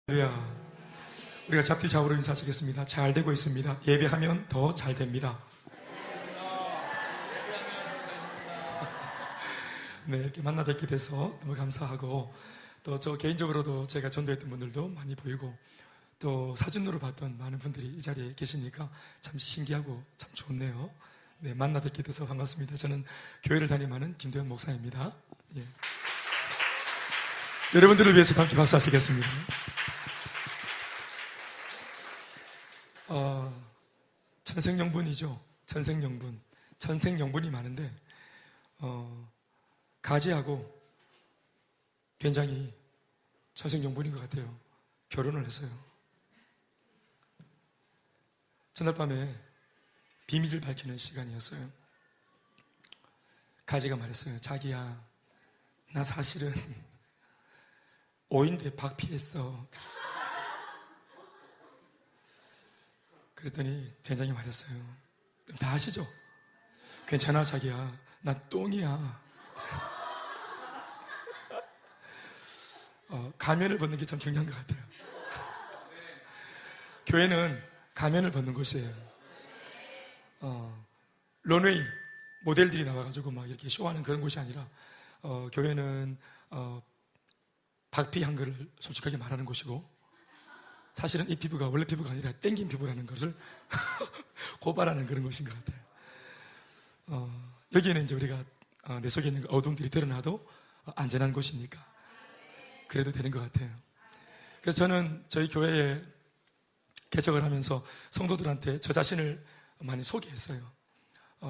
할렐루야. 우리가 잡티 좌우로 인사하시겠습니다. 잘 되고 있습니다. 예배하면 더 잘 됩니다. 네, 이렇게 만나 뵙게 돼서 너무 감사하고, 또 저 개인적으로도 제가 전도했던 분들도 많이 보이고, 또 사진으로 봤던 많은 분들이 이 자리에 계시니까 참 신기하고 참 좋네요. 네, 만나 뵙게 돼서 반갑습니다. 저는 교회를 담임하는 김대현 목사입니다. 예. 여러분들을 위해서 함께 박수하시겠습니다. 천생연분이죠. 천생연분. 천생연분이 많은데, 가지하고 된장이 천생연분인 것 같아요. 결혼을 했어요. 전날 밤에 비밀을 밝히는 시간이었어요. 가지가 말했어요. 자기야, 나 사실은 오인대 박피했어. 그랬더니 된장이 말했어요. 다 아시죠? 괜찮아 자기야, 나 똥이야. 가면을 벗는 게 참 중요한 것 같아요. 교회는 가면을 벗는 곳이에요. 런웨이 모델들이 나와가지고 막 이렇게 쇼하는 그런 곳이 아니라, 교회는 박피 한글을 솔직하게 말하는 곳이고, 사실은 이 피부가 원래 피부가 아니라 땡긴 피부라는 것을 고발하는 그런 곳인 것 같아요. 여기에는 이제 우리가 내 속에 있는 어둠들이 드러나도 안전한 곳이니까 그래도 되는 것 같아요. 그래서 저는 저희 교회에 개척을 하면서 성도들한테 저 자신을 많이 소개했어요.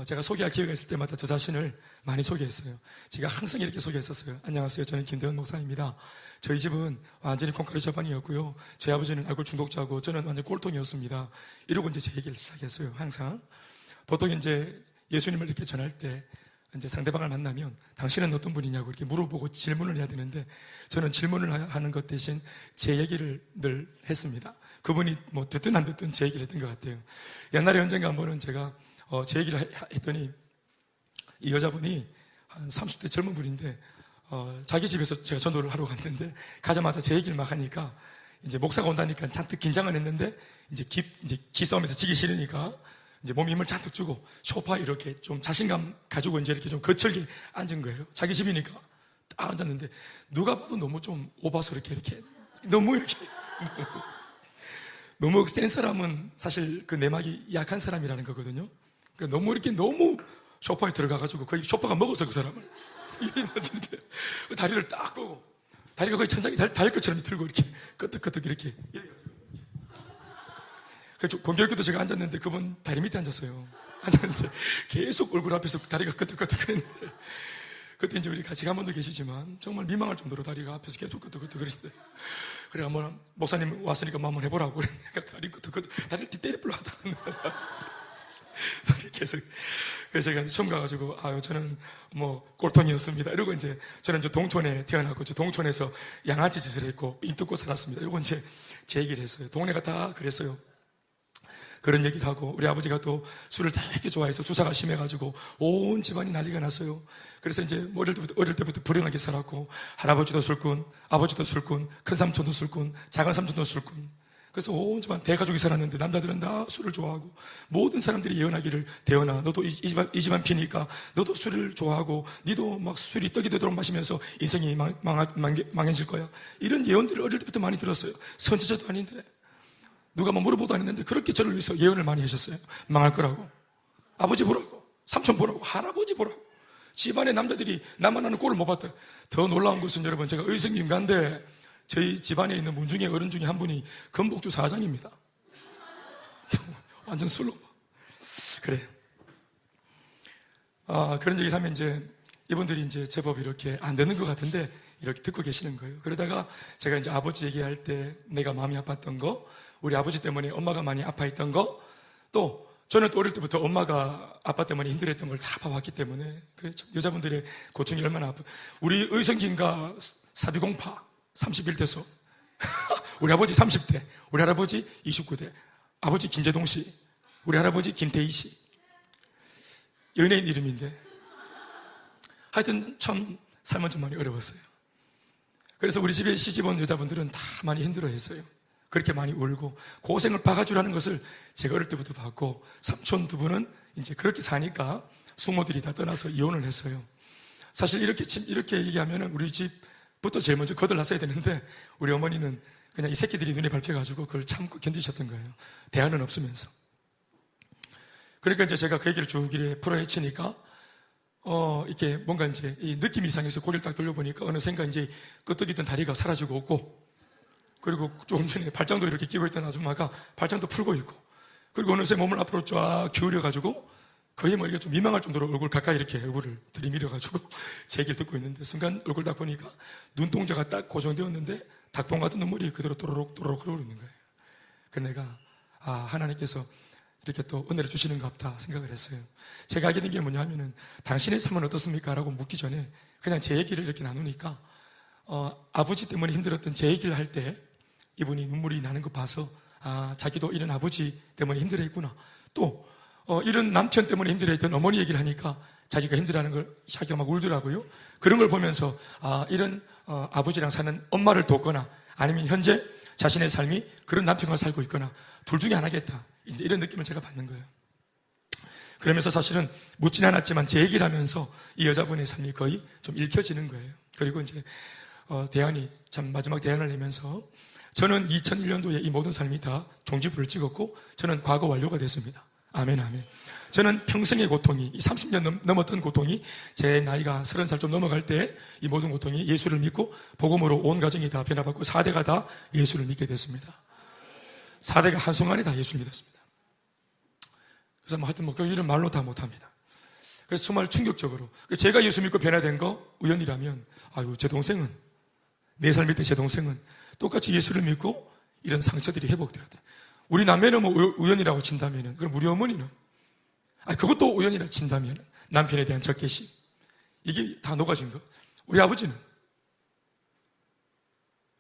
제가 소개할 기회가 있을 때마다 저 자신을 많이 소개했어요. 제가 항상 이렇게 소개했었어요. 안녕하세요, 저는 김대현 목사입니다. 저희 집은 완전히 콩가루 집안이었고요, 저희 아버지는 알코올 중독자고 저는 완전 꼴통이었습니다. 이러고 이제 제 얘기를 시작했어요. 항상 보통 이제 예수님을 이렇게 전할 때 이제 상대방을 만나면 당신은 어떤 분이냐고 이렇게 물어보고 질문을 해야 되는데, 저는 질문을 하는 것 대신 제 얘기를 늘 했습니다. 그분이 뭐 듣든 안 듣든 제 얘기를 했던 것 같아요. 옛날에 언젠가 한 번은 제가 제 얘기를 했더니 이 여자분이 한 30대 젊은 분인데, 자기 집에서 제가 전도를 하러 갔는데 가자마자 제 얘기를 막 하니까 이제 목사가 온다니까 잔뜩 긴장을 했는데, 이제 기싸움에서 지기 싫으니까 이제 몸에 힘을 잔뜩 주고 소파에 이렇게 좀 자신감 가지고 이제 이렇게 좀 거칠게 앉은 거예요. 자기 집이니까 딱 앉았는데, 누가 봐도 너무 좀 오바스럽게 너무 이렇게 너무 센 사람은 사실 그 내막이 약한 사람이라는 거거든요. 그러니까 너무 소파에 들어가가지고 거의 소파가 먹었어, 그 사람을. 다리를 딱 끄고, 다리가 거의 천장이 닿을 것처럼 들고 이렇게 끄덕끄덕 이렇게. 그래서 공교롭게도 제가 앉았는데 그분 다리 밑에 앉았어요. 앉았는데 계속 얼굴 앞에서 다리가 끄덕끄덕 그랬는데, 그때 이제 우리 같이 한 분도 계시지만 정말 민망할 정도로 다리가 앞에서 계속 끄덕끄덕 그랬는데, 그래 한번 목사님 왔으니까 뭐 한번 해보라고 그러니까 다리 끄덕끄덕, 다리를 때리불러 하다 계속. 그래서 제가 처음 가가지고, 저는 뭐 꼴통이었습니다 이러고, 이제 저는 이제 동촌에 태어나고 저 동촌에서 양아치 짓을 했고 삥 뜯고 살았습니다 이러고 이제 제 얘기를 했어요. 동네가 다 그랬어요. 그런 얘기를 하고, 우리 아버지가 또 술을 되게 좋아해서 주사가 심해가지고 온 집안이 난리가 났어요. 그래서 이제 어릴 때부터 불행하게 살았고, 할아버지도 술꾼, 아버지도 술꾼, 큰 삼촌도 술꾼, 작은 삼촌도 술꾼. 그래서 온 집안 대가족이 살았는데 남자들은 다 술을 좋아하고, 모든 사람들이 예언하기를, 대현아 너도 이 집안 피니까 너도 술을 좋아하고 니도 막 술이 떡이 되도록 마시면서 인생이 망해질 거야, 이런 예언들을 어릴 때부터 많이 들었어요. 선지자도 아닌데 누가 뭐 물어보도 안 했는데 그렇게 저를 위해서 예언을 많이 하셨어요. 망할 거라고, 아버지 보라고, 삼촌 보라고, 할아버지 보라고. 집안의 남자들이 나만 하는 꼴을 못 봤다. 더 놀라운 것은 여러분, 제가 의성김가인데 저희 집안에 있는 분 중에 어른 중에 한 분이 건복주 사장입니다. 완전 술로. 그래. 그런 얘기를 하면 이제 이분들이 이제 제법 이렇게 안 되는 것 같은데 이렇게 듣고 계시는 거예요. 그러다가 제가 이제 아버지 얘기할 때 내가 마음이 아팠던 거, 우리 아버지 때문에 엄마가 많이 아파했던 거, 또 저는 또 어릴 때부터 엄마가 아빠 때문에 힘들었던 걸 다 봐왔기 때문에, 그렇죠. 여자분들의 고충이 얼마나 아프. 우리 의성김가 사비공파 31대소 우리 아버지 30대, 우리 할아버지 29대, 아버지 김재동 씨, 우리 할아버지 김태희 씨. 연예인 이름인데 하여튼 참 삶은 좀 많이 어려웠어요. 그래서 우리 집에 시집온 여자분들은 다 많이 힘들어했어요. 그렇게 많이 울고 고생을 박아주라는 것을 제가 어릴 때부터 봤고, 삼촌 두 분은 이제 그렇게 사니까 숙모들이 다 떠나서 이혼을 했어요. 사실 이렇게 얘기하면 우리 집부터 제일 먼저 거들났어야 되는데, 우리 어머니는 그냥 이 새끼들이 눈에 밟혀가지고 그걸 참고 견디셨던 거예요. 대안은 없으면서. 그러니까 이제 제가 그 얘기를 쭉 이렇게 풀어헤치니까 이렇게 뭔가 이제 이 느낌이 이상해서 고개를 딱 돌려보니까 어느샌가 이제 끄떡이던 다리가 사라지고 없고, 그리고 조금 전에 발장도 이렇게 끼고 있던 아줌마가 발장도 풀고 있고, 그리고 어느새 몸을 앞으로 쫙 기울여가지고 거의 뭐 이게 좀 민망할 정도로 얼굴 가까이 이렇게 얼굴을 들이밀어가지고 제 얘기를 듣고 있는데, 순간 얼굴 딱 보니까 눈동자가 딱 고정되었는데 닭똥 같은 눈물이 그대로 또로록 또로록 흐르고 있는 거예요. 그래서 내가 하나님께서 이렇게 또 은혜를 주시는가 보다 생각을 했어요. 제가 알게 된 게 뭐냐 하면은, 당신의 삶은 어떻습니까? 라고 묻기 전에 그냥 제 얘기를 이렇게 나누니까 아버지 때문에 힘들었던 제 얘기를 할 때 이분이 눈물이 나는 거 봐서 자기도 이런 아버지 때문에 힘들어했구나, 또 이런 남편 때문에 힘들어했던 어머니 얘기를 하니까 자기가 힘들어하는 걸 자기가 막 울더라고요. 그런 걸 보면서 이런 아버지랑 사는 엄마를 돕거나, 아니면 현재 자신의 삶이 그런 남편과 살고 있거나 둘 중에 하나겠다, 이제 이런 느낌을 제가 받는 거예요. 그러면서 사실은 묻진 않았지만 제 얘기를 하면서 이 여자분의 삶이 거의 좀 읽혀지는 거예요. 그리고 이제 대안이 참 마지막 대안을 내면서, 저는 2001년도에 이 모든 삶이 다 종지부를 찍었고 저는 과거 완료가 됐습니다. 아멘, 아멘. 저는 평생의 고통이, 이 30년 넘었던 고통이 제 나이가 30살 좀 넘어갈 때 이 모든 고통이 예수를 믿고 복음으로 온 가정이 다 변화받고 4대가 다 예수를 믿게 됐습니다. 4대가 한순간에 다 예수를 믿었습니다. 그래서 하여튼 그 일은 말로 다 못합니다. 그래서 정말 충격적으로 제가 예수 믿고 변화된 거 우연이라면, 제 동생은, 4살 밑에 제 동생은 똑같이 예수를 믿고 이런 상처들이 회복되어야 돼. 우리 남매는 뭐 우연이라고 친다면은, 그럼 우리 어머니는, 그것도 우연이라 친다면 남편에 대한 적개심, 이게 다 녹아진 거. 우리 아버지는,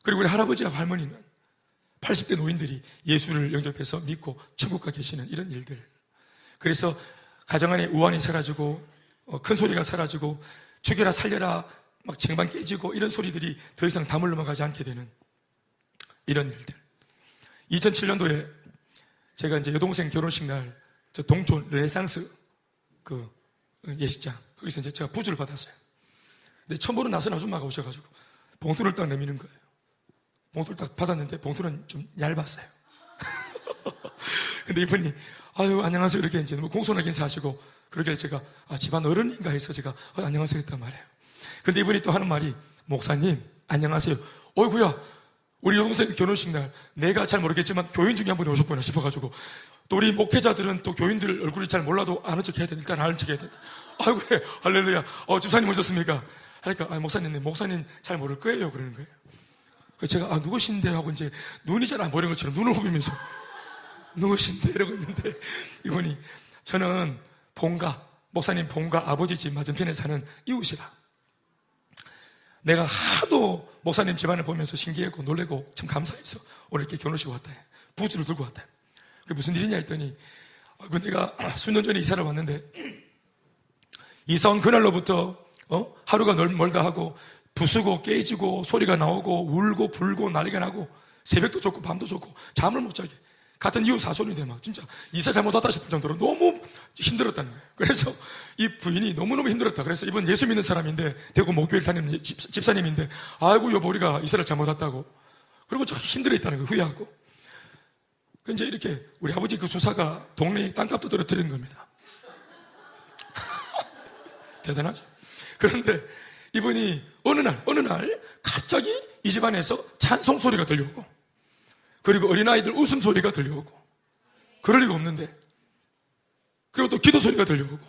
그리고 우리 할아버지와 할머니는 80대 노인들이 예수를 영접해서 믿고 천국 가 계시는 이런 일들. 그래서 가정 안에 우환이 사라지고 큰 소리가 사라지고 죽여라 살려라 막 쟁반 깨지고 이런 소리들이 더 이상 담을 넘어가지 않게 되는 이런 일들. 2007년도에 제가 이제 여동생 결혼식 날 저 동촌 르네상스 그 예식장, 거기서 이제 제가 부주를 받았어요. 근데 처음 보는 낯선 아줌마가 오셔가지고 봉투를 딱 내미는 거예요. 봉투를 딱 받았는데 봉투는 좀 얇았어요. 근데 이분이 안녕하세요 이렇게 이제 너무 공손하게 인사하시고, 그러길래 제가 집안 어른인가 해서 제가 안녕하세요 했단 말이에요. 근데 이분이 또 하는 말이, 목사님 안녕하세요. 어이구야, 우리 여동생 결혼식 날 내가 잘 모르겠지만 교인 중에 한 분이 오셨구나 싶어가지고, 또 우리 목회자들은 또 교인들 얼굴이 잘 몰라도 아는 척 해야 된다. 일단 아는 척 해야 된다. 아이고 할렐루야, 집사님 오셨습니까? 하니까 목사님 잘 모를 거예요 그러는 거예요. 그래서 제가 누구신데 하고 이제 눈이 잘 안 보이는 것처럼 눈을 후비면서 누구신데 이러고 있는데, 이분이 저는 목사님 본가 아버지 집 맞은편에 사는 이웃이라. 내가 하도 목사님 집안을 보면서 신기하고 놀래고 참 감사해서 오늘 이렇게 결혼식 왔다. 부주를 들고 왔다. 그게 무슨 일이냐 했더니, 내가 수년 전에 이사를 왔는데 이사 온 그날로부터 하루가 멀다 하고 부수고 깨지고 소리가 나오고 울고 불고 난리가 나고 새벽도 좋고 밤도 좋고 잠을 못 자게, 같은 이웃 사촌인데 막 진짜 이사 잘못하다 싶을 정도로 너무 힘들었다는 거예요. 그래서 이 부인이 너무너무 힘들었다. 그래서 이번 예수 믿는 사람인데 대구 목교회를 다니는 집사님인데, 여보 우리가 이사를 잘못했다고, 그리고 저 힘들어했다는 거예요. 후회하고. 이제 이렇게 우리 아버지 그 주사가 동네에 땅값도 떨어뜨린 겁니다. 대단하죠. 그런데 이분이 어느 날 갑자기 이 집안에서 찬송 소리가 들려오고, 그리고 어린아이들 웃음소리가 들려오고, 그럴 리가 없는데, 그리고 또 기도 소리가 들려오고,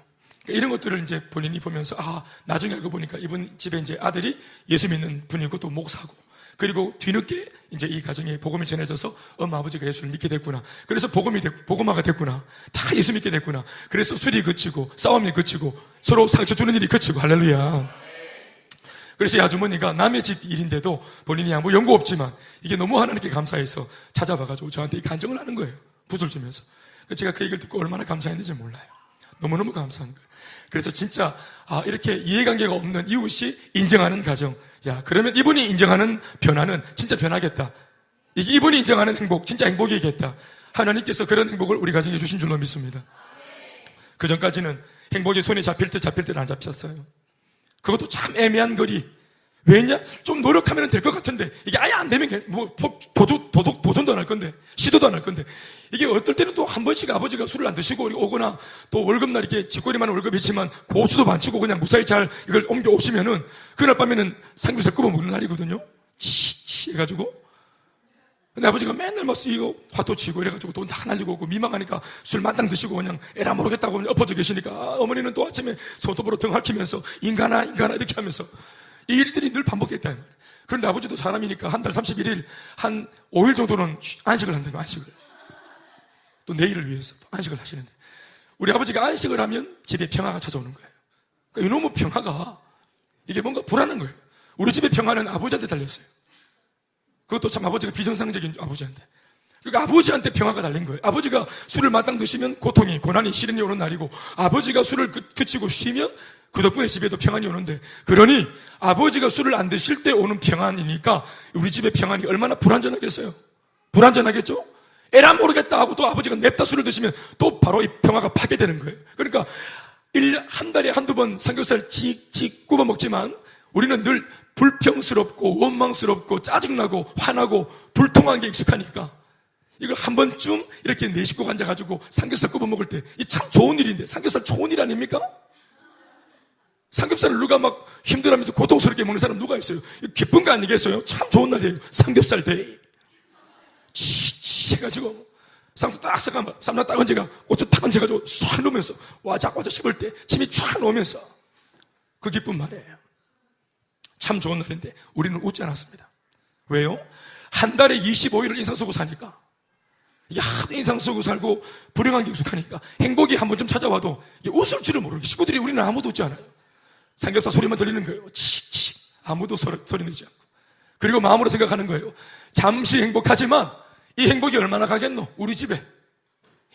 이런 것들을 이제 본인이 보면서 나중에 알고 보니까 이분 집에 이제 아들이 예수 믿는 분이고 또 목사고, 그리고 뒤늦게 이제 이 가정에 복음이 전해져서 엄마 아버지가 예수를 믿게 됐구나. 그래서 복음화가 됐구나. 다 예수 믿게 됐구나. 그래서 술이 그치고 싸움이 그치고 서로 상처 주는 일이 그치고, 할렐루야. 그래서 이 아주머니가 남의 집 일인데도 본인이 아무 연고 없지만 이게 너무 하나님께 감사해서 찾아봐가지고 저한테 이 간증을 하는 거예요. 붓을 주면서. 제가 그 얘기를 듣고 얼마나 감사했는지 몰라요. 너무너무 감사한 거예요. 그래서 진짜 이렇게 이해관계가 없는 이웃이 인정하는 가정, 야, 그러면 이분이 인정하는 변화는 진짜 변하겠다. 이분이 인정하는 행복, 진짜 행복이겠다. 하나님께서 그런 행복을 우리 가정에 주신 줄로 믿습니다. 그 전까지는 행복이 손에 잡힐 때 안 잡혔어요. 그것도 참 애매한 거리. 왜냐? 좀 노력하면 될 것 같은데 이게 아예 안 되면 도전도 안 할 건데, 시도도 안 할 건데, 이게 어떨 때는 또 한 번씩 아버지가 술을 안 드시고 오거나, 또 월급날 이렇게 쥐꼬리만 월급이지만 고수도 안 치고 그냥 무사히 잘 이걸 옮겨 오시면은 그날 밤에는 삼겹살 굽어 먹는 날이거든요. 치 해가지고. 근데 아버지가 맨날 막 이거 화도 치고 이래가지고 돈 다 날리고 오고, 민망하니까 술 만땅 드시고 그냥 에라 모르겠다고 엎어져 계시니까, 어머니는 또 아침에 손톱으로 등 핥히면서 인간아 이렇게 하면서 이 일들이 늘 반복됐다. 그런데 아버지도 사람이니까 한 달 31일 한 5일 정도는 안식을 한다고. 안식을 또 내일을 위해서 또 안식을 하시는데, 우리 아버지가 안식을 하면 집에 평화가 찾아오는 거예요. 그러니까 이놈의 평화가 이게 뭔가 불안한 거예요. 우리 집의 평화는 아버지한테 달렸어요. 그것도 참 아버지가 비정상적인 아버지한테. 그러니까 아버지한테 평화가 달린 거예요. 아버지가 술을 마땅 드시면 고통이, 고난이, 시련이 오는 날이고, 아버지가 술을 그치고 쉬면 그 덕분에 집에도 평안이 오는데, 그러니 아버지가 술을 안 드실 때 오는 평안이니까 우리 집의 평안이 얼마나 불안전하겠어요. 불안전하겠죠? 에라 모르겠다 하고 또 아버지가 냅다 술을 드시면 또 바로 이 평화가 파괴되는 거예요. 그러니까 한 달에 한두 번 삼겹살 칙칙 굽어 먹지만 우리는 늘 불평스럽고 원망스럽고 짜증나고 화나고 불통한 게 익숙하니까, 이걸 한 번쯤 이렇게 네 식구가 앉아가지고 삼겹살 굽어 먹을 때, 이 참 좋은 일인데, 삼겹살 좋은 일 아닙니까? 삼겹살을 누가 막 힘들어하면서 고통스럽게 먹는 사람 누가 있어요? 기쁜 거 아니겠어요? 참 좋은 날이에요. 삼겹살 데이. 치 해가지고 쌍수 딱 싹하면 쌈나 딱 얹어가 고추 딱 얹어가지고 싹 넣으면서 와작와작 씹을 때 침이 쫙 나오면서 그 기쁜 말이에요. 참 좋은 날인데 우리는 웃지 않았습니다. 왜요? 한 달에 25일을 인상 쓰고 사니까, 이게 하도 인상 쓰고 살고 불행한 게 익숙하니까 행복이 한 번쯤 찾아와도 이게 웃을 줄을 모르는 게, 식구들이 우리는 아무도 웃지 않아요. 삼겹살 소리만 들리는 거예요. 칙칙. 아무도 소리 내지 않고. 그리고 마음으로 생각하는 거예요. 잠시 행복하지만 이 행복이 얼마나 가겠노? 우리 집에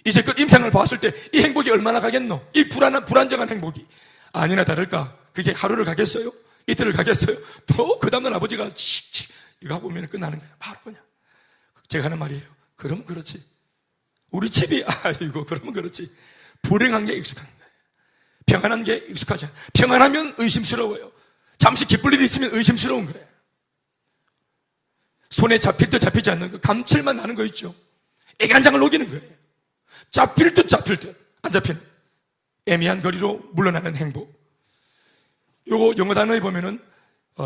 이제껏 임상을 봤을 때 이 행복이 얼마나 가겠노? 이 불안정한 행복이. 아니나 다를까 그게 하루를 가겠어요? 이틀을 가겠어요? 또 그 다음날 아버지가 칙칙 이거 하고 오면 끝나는 거예요. 바로 그냥. 제가 하는 말이에요. 그러면 그렇지. 우리 집이 아이고 그러면 그렇지. 불행한 게 익숙한 거예요. 평안한 게 익숙하지 않아요. 평안하면 의심스러워요. 잠시 기쁠 일이 있으면 의심스러운 거예요. 손에 잡힐 듯 잡히지 않는 거, 감칠만 나는 거 있죠. 애간장을 녹이는 거예요. 잡힐 듯 안 잡히는 애매한 거리로 물러나는 행복. 요거 영어 단어에 보면은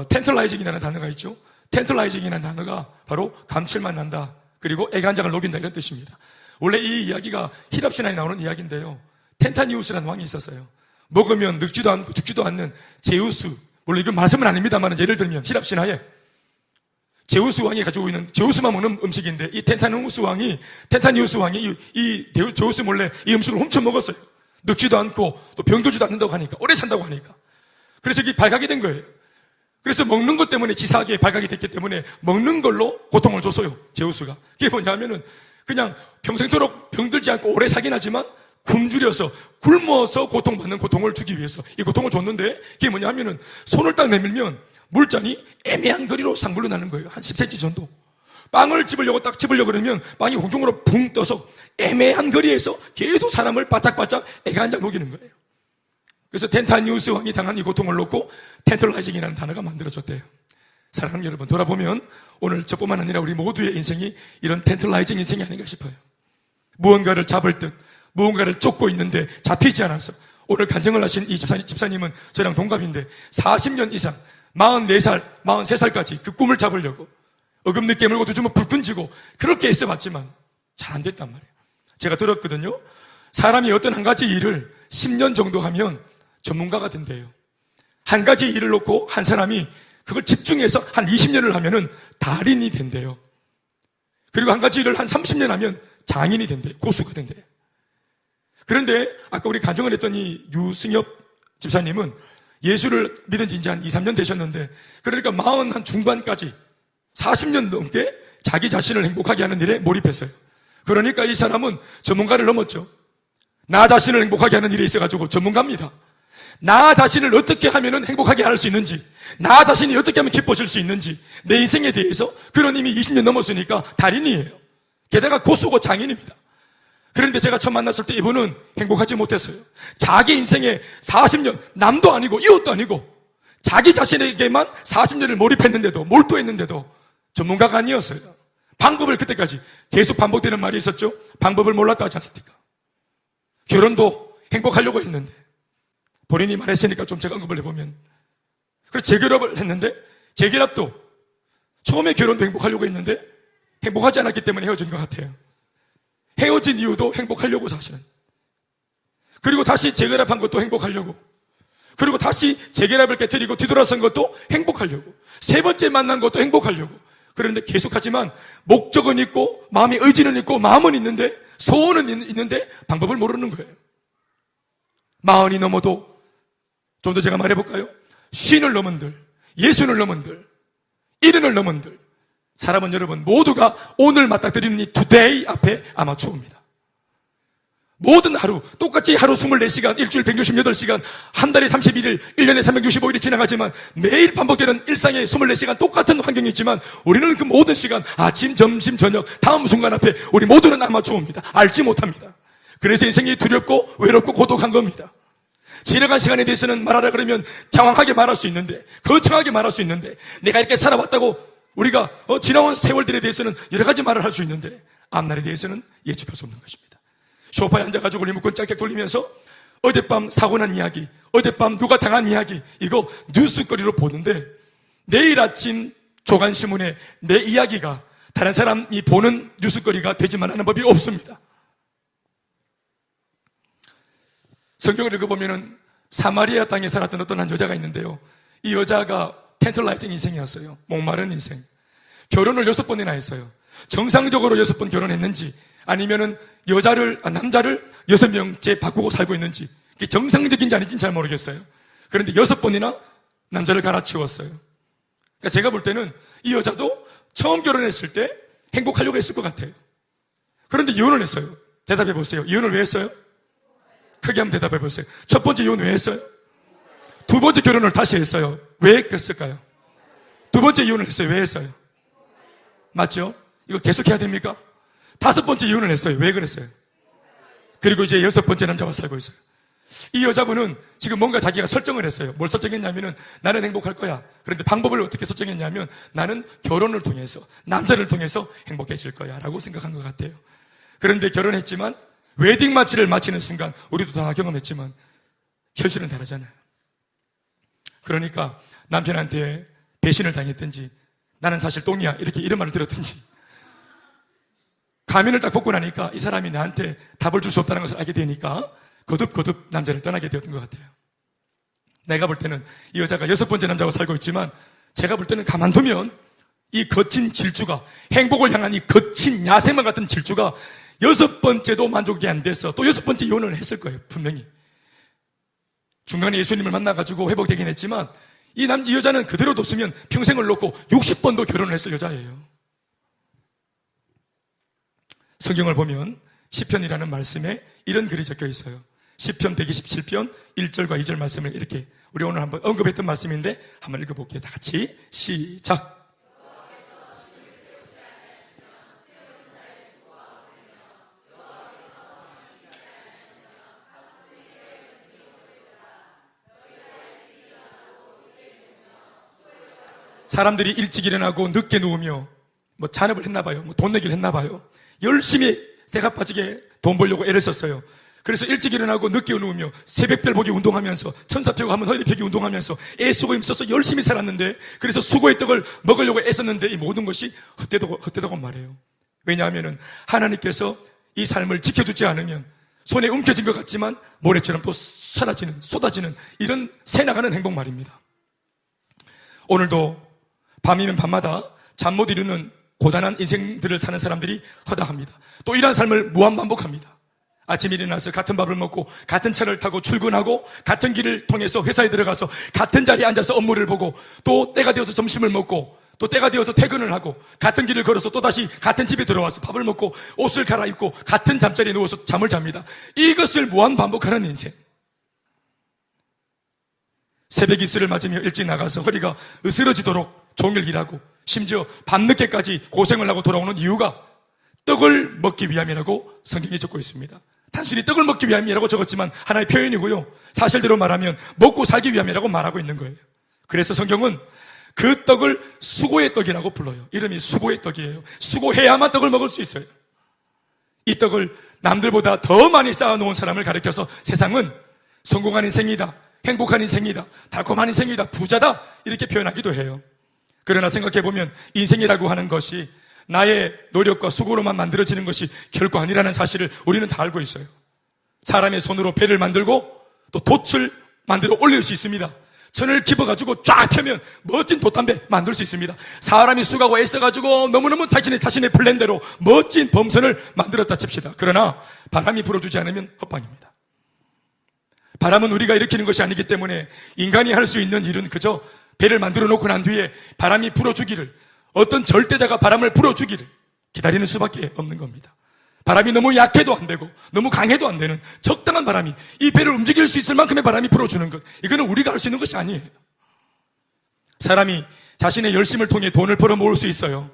텐틀라이징이라는 단어가 있죠. 텐틀라이징이라는 단어가 바로 감칠만 난다, 그리고 애간장을 녹인다, 이런 뜻입니다. 원래 이 이야기가 히랍 신화에 나오는 이야기인데요. 텐타니우스라는 왕이 있었어요. 먹으면 늙지도 않고 죽지도 않는 제우스, 물론 이건 말씀은 아닙니다만, 예를 들면 히랍 신화에 제우스 왕이 가지고 있는, 제우스만 먹는 음식인데, 이 텐타니우스 왕이 이 제우스 몰래 이 음식을 훔쳐 먹었어요. 늙지도 않고 또 병들지도 않는다고 하니까, 오래 산다고 하니까. 그래서 이게 발각이 된 거예요. 그래서 먹는 것 때문에 치사하게 발각이 됐기 때문에 먹는 걸로 고통을 줬어요, 제우스가. 그게 뭐냐면은 그냥 평생토록 병들지 않고 오래 사긴 하지만 굶주려서 굶어서 고통받는 고통을 주기 위해서 이 고통을 줬는데, 그게 뭐냐면은 손을 딱 내밀면 물잔이 애매한 거리로 싹 물러나는 거예요. 한 10cm 정도. 빵을 집으려고 그러면 빵이 공중으로 붕 떠서 애매한 거리에서 계속 사람을 바짝바짝 애간장 녹이는 거예요. 그래서 텐타니우스 왕이 당한 이 고통을 놓고 텐틀라이징이라는 단어가 만들어졌대요. 사랑하는 여러분, 돌아보면 오늘 저뿐만 아니라 우리 모두의 인생이 이런 텐틀라이징 인생이 아닌가 싶어요. 무언가를 잡을 듯, 무언가를 쫓고 있는데 잡히지 않아서, 오늘 간증을 하신 이 집사님은 저랑 동갑인데 40년 이상 44살, 43살까지 그 꿈을 잡으려고 어금니 깨물고 두 주먹 불끈 쥐고 그렇게 애써봤지만 잘 안 됐단 말이에요. 제가 들었거든요. 사람이 어떤 한 가지 일을 10년 정도 하면 전문가가 된대요. 한 가지 일을 놓고 한 사람이 그걸 집중해서 한 20년을 하면은 달인이 된대요. 그리고 한 가지 일을 한 30년 하면 장인이 된대요. 고수가 된대요. 그런데 아까 우리 간증을 했던 이 유승엽 집사님은 예수를 믿은 지 이제 한 2, 3년 되셨는데, 그러니까 40 중반까지 40년 넘게 자기 자신을 행복하게 하는 일에 몰입했어요. 그러니까 이 사람은 전문가를 넘었죠. 나 자신을 행복하게 하는 일에 있어가지고 전문가입니다. 나 자신을 어떻게 하면 행복하게 할 수 있는지, 나 자신이 어떻게 하면 기뻐질 수 있는지, 내 인생에 대해서 그런 이미 20년 넘었으니까 달인이에요. 게다가 고수고 장인입니다. 그런데 제가 처음 만났을 때 이분은 행복하지 못했어요. 자기 인생에 40년, 남도 아니고 이웃도 아니고 자기 자신에게만 40년을 몰입했는데도, 몰두했는데도 전문가가 아니었어요. 방법을 그때까지 계속 반복되는 말이 있었죠. 방법을 몰랐다 하지 않습니까? 결혼도 행복하려고 했는데 본인이 말했으니까 좀 제가 언급을 해보면, 그래서 재결합을 했는데 재결합도 처음에 결혼도 행복하려고 했는데 행복하지 않았기 때문에 헤어진 것 같아요. 헤어진 이유도 행복하려고 사실은. 그리고 다시 재결합한 것도 행복하려고. 그리고 다시 재결합을 깨뜨리고 뒤돌아선 것도 행복하려고. 세 번째 만난 것도 행복하려고. 그런데 계속하지만 목적은 있고 마음의 의지는 있고 마음은 있는데 소원은 있는데 방법을 모르는 거예요. 40이 넘어도 좀 더 제가 말해볼까요? 50을 넘은들, 60을 넘은들, 70을 넘은들 사람은 여러분 모두가 오늘 맞닥뜨리는 이 today 앞에 아마추어입니다. 모든 하루 똑같이 하루 24시간, 일주일 168시간, 한 달에 31일, 1년에 365일이 지나가지만 매일 반복되는 일상의 24시간 똑같은 환경이 있지만 우리는 그 모든 시간, 아침, 점심, 저녁, 다음 순간 앞에 우리 모두는 아마추어입니다. 알지 못합니다. 그래서 인생이 두렵고 외롭고 고독한 겁니다. 지나간 시간에 대해서는 말하라 그러면 장황하게 말할 수 있는데, 거창하게 말할 수 있는데, 내가 이렇게 살아왔다고 우리가 지나온 세월들에 대해서는 여러 가지 말을 할 수 있는데 앞날에 대해서는 예측할 수 없는 것입니다. 소파에 앉아가지고 리모컨 짝짝 돌리면서 어젯밤 사고 난 이야기, 어젯밤 누가 당한 이야기, 이거 뉴스거리로 보는데 내일 아침 조간신문에 내 이야기가 다른 사람이 보는 뉴스거리가 되지만 하는 법이 없습니다. 성경을 읽어보면 사마리아 땅에 살았던 어떤 한 여자가 있는데요. 이 여자가 텐틀라이징 인생이었어요. 목마른 인생. 결혼을 6번이나 했어요. 정상적으로 6번 결혼했는지 아니면은 남자를 6명째 바꾸고 살고 있는지, 그게 정상적인지 아닌지는 잘 모르겠어요. 그런데 6번이나 남자를 갈아치웠어요. 그러니까 제가 볼 때는 이 여자도 처음 결혼했을 때 행복하려고 했을 것 같아요. 그런데 이혼을 했어요. 대답해 보세요. 이혼을 왜 했어요? 크게 한번 대답해 보세요. 첫 번째 이혼 왜 했어요? 두 번째 결혼을 다시 했어요. 왜 했을까요? 두 번째 이혼을 했어요. 왜 했어요? 맞죠? 이거 계속 해야 됩니까? 다섯 번째 이혼을 했어요. 왜 그랬어요? 그리고 이제 여섯 번째 남자와 살고 있어요. 이 여자분은 지금 뭔가 자기가 설정을 했어요. 뭘 설정했냐면은 나는 행복할 거야. 그런데 방법을 어떻게 설정했냐면 나는 결혼을 통해서, 남자를 통해서 행복해질 거야 라고 생각한 것 같아요. 그런데 결혼했지만 웨딩 마치를 마치는 순간 우리도 다 경험했지만 현실은 다르잖아요. 그러니까 남편한테 배신을 당했든지 나는 사실 똥이야 이렇게 이런 말을 들었든지 가면을 딱 벗고 나니까 이 사람이 나한테 답을 줄 수 없다는 것을 알게 되니까 거듭 남자를 떠나게 되었던 것 같아요. 내가 볼 때는 이 여자가 여섯 번째 남자와 살고 있지만 제가 볼 때는 가만두면 이 거친 질주가, 행복을 향한 이 거친 야생마 같은 질주가 여섯 번째도 만족이 안 돼서 또 여섯 번째 이혼을 했을 거예요. 분명히. 중간에 예수님을 만나가지고 회복되긴 했지만 이 여자는 그대로 뒀으면 평생을 놓고 60번도 결혼을 했을 여자예요. 성경을 보면 시편이라는 말씀에 이런 글이 적혀 있어요. 시편 127편 1절과 2절 말씀을 이렇게 우리 오늘 한번 언급했던 말씀인데 한번 읽어볼게요. 다 같이 시작. 사람들이 일찍 일어나고 늦게 누우며 뭐 잔업을 했나 봐요. 뭐 돈 내기를 했나 봐요. 열심히 새가 빠지게 돈 벌려고 애를 썼어요. 그래서 일찍 일어나고 늦게 누우며 새벽별 보기 운동하면서 천사 펴고 한번 허리 펴기 운동하면서 애쓰고 힘써서 열심히 살았는데 그래서 수고의 떡을 먹으려고 애썼는데 이 모든 것이 헛되다고 말해요. 왜냐하면 하나님께서 이 삶을 지켜주지 않으면 손에 움켜진 것 같지만 모래처럼 또 사라지는, 쏟아지는 이런 새나가는 행복 말입니다. 오늘도 밤이면 밤마다 잠 못 이루는 고단한 인생들을 사는 사람들이 허다합니다. 또 이러한 삶을 무한반복합니다. 아침에 일어나서 같은 밥을 먹고 같은 차를 타고 출근하고 같은 길을 통해서 회사에 들어가서 같은 자리에 앉아서 업무를 보고 또 때가 되어서 점심을 먹고 또 때가 되어서 퇴근을 하고 같은 길을 걸어서 또다시 같은 집에 들어와서 밥을 먹고 옷을 갈아입고 같은 잠자리에 누워서 잠을 잡니다. 이것을 무한 반복하는 인생. 새벽 이슬을 맞으며 일찍 나가서 허리가 으스러지도록 종일 일하고 심지어 밤늦게까지 고생을 하고 돌아오는 이유가 떡을 먹기 위함이라고 성경이 적고 있습니다. 단순히 떡을 먹기 위함이라고 적었지만 하나의 표현이고요. 사실대로 말하면 먹고 살기 위함이라고 말하고 있는 거예요. 그래서 성경은 그 떡을 수고의 떡이라고 불러요. 이름이 수고의 떡이에요. 수고해야만 떡을 먹을 수 있어요. 이 떡을 남들보다 더 많이 쌓아놓은 사람을 가리켜서 세상은 성공한 인생이다, 행복한 인생이다, 달콤한 인생이다, 부자다 이렇게 표현하기도 해요. 그러나 생각해보면 인생이라고 하는 것이 나의 노력과 수고로만 만들어지는 것이 결코 아니라는 사실을 우리는 다 알고 있어요. 사람의 손으로 배를 만들고 또 돛을 만들어 올릴 수 있습니다. 천을 집어가지고 쫙 펴면 멋진 돛담배 만들 수 있습니다. 사람이 수고하고 애써가지고 너무너무 자신의 플랜대로 멋진 범선을 만들었다 칩시다. 그러나 바람이 불어주지 않으면 헛방입니다. 바람은 우리가 일으키는 것이 아니기 때문에 인간이 할 수 있는 일은 그저 배를 만들어 놓고 난 뒤에 바람이 불어주기를, 어떤 절대자가 바람을 불어주기를 기다리는 수밖에 없는 겁니다. 바람이 너무 약해도 안 되고 너무 강해도 안 되는 적당한 바람이, 이 배를 움직일 수 있을 만큼의 바람이 불어주는 것, 이거는 우리가 할 수 있는 것이 아니에요. 사람이 자신의 열심을 통해 돈을 벌어 모을 수 있어요.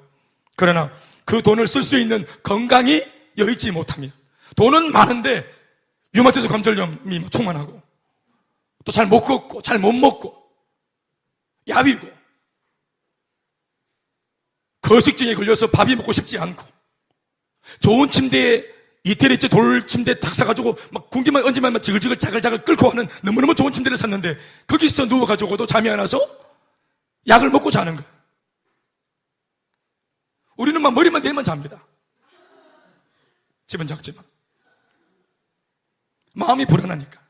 그러나 그 돈을 쓸 수 있는 건강이 여의치 못하면, 돈은 많은데 유마티스 관절염이 충만하고 또 잘 못 걷고 잘 못 먹고 야위고 거식증에 걸려서 밥이 먹고 싶지 않고, 좋은 침대에 이태리째 돌 침대 딱 사가지고 막 궁디만 얹으면 막 지글지글 자글자글 끓고 하는 너무너무 좋은 침대를 샀는데 거기서 누워가지고도 잠이 안 와서 약을 먹고 자는 거예요. 우리는 막 머리만 대면 잡니다. 집은 작지만 마음이 불안하니까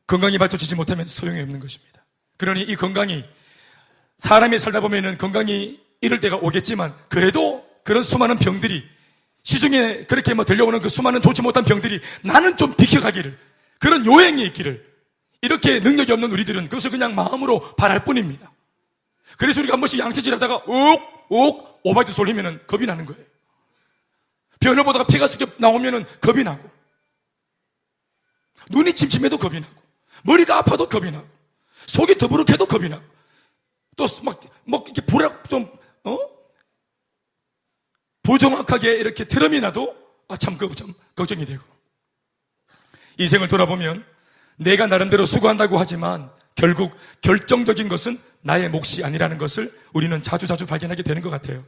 건강이 받쳐지지 못하면 소용이 없는 것입니다. 그러니 이 건강이, 사람이 살다 보면은 건강이 이럴 때가 오겠지만 그래도 그런 수많은 병들이, 시중에 그렇게 들려오는 그 수많은 좋지 못한 병들이 나는 좀 비켜가기를, 그런 요행이 있기를, 이렇게 능력이 없는 우리들은 그것을 그냥 마음으로 바랄 뿐입니다. 그래서 우리가 한 번씩 양치질 하다가 옥 오바이트 쏠리면은 겁이 나는 거예요. 변을 보다가 피가 섞여 나오면은 겁이 나고, 눈이 침침해도 겁이 나고, 머리가 아파도 겁이 나고, 속이 더부룩해도 겁이 나고, 또 막 이렇게 부정확하게 이렇게 트럼이 나도 참 걱정이 되고, 인생을 돌아보면 내가 나름대로 수고한다고 하지만 결국 결정적인 것은 나의 몫이 아니라는 것을 우리는 자주 발견하게 되는 것 같아요.